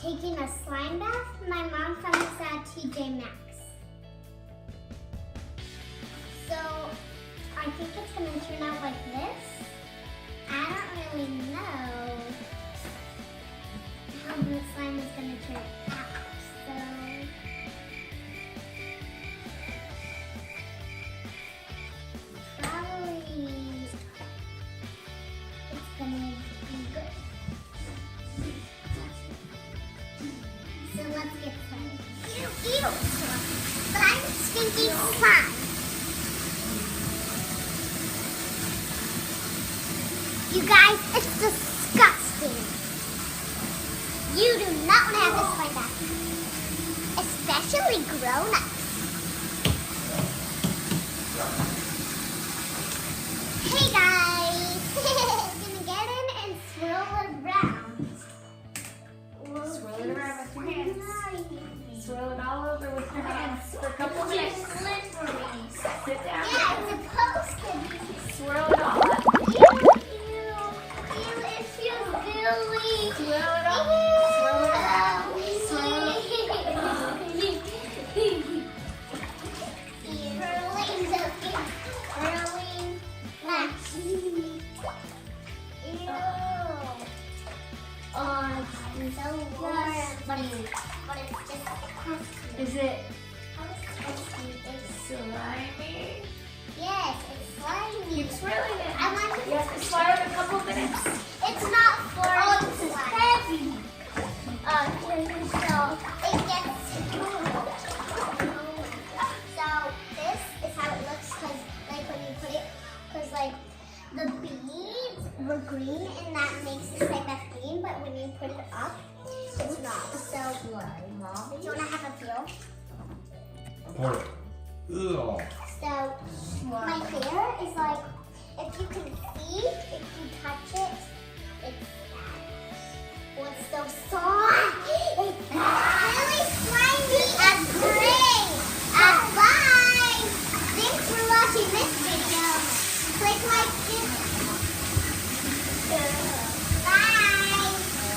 taking a slime bath. My mom found this at TJ Maxx. So I think it's gonna turn out like this. I don't really know how the slime is gonna turn out. So probably it's gonna be good. So let's get started. Ew! But I'm stinky slime. You guys, it's disgusting. You do not want to have this like that. Especially grown-ups. Hey guys! Gonna get in and swirl it around. Swirl it around with your hands. Swirl it all over with your hands for a couple minutes. Sit down. Yeah, it's supposed to be. Swirl it all up. It feels gooey. Swirl it all. Swirl it up. Swirl it up. Swirling. Ew. Oh, it's so warm. But it's just crusty. Is it How crispy is slimy? Yes, it's slimy. Keep swirling it. I want to. You have to swirl it a couple minutes. It's not for. Oh, this is heavy. So it gets. So this is how it looks, cause like when you put it, cause like the beads were green and that makes it like that green, but when you put it up, it's not. So do you wanna have a feel? Pour it. Ugh. So my hair is like, if you can see, if you touch it, it's that. Oh, it's so soft.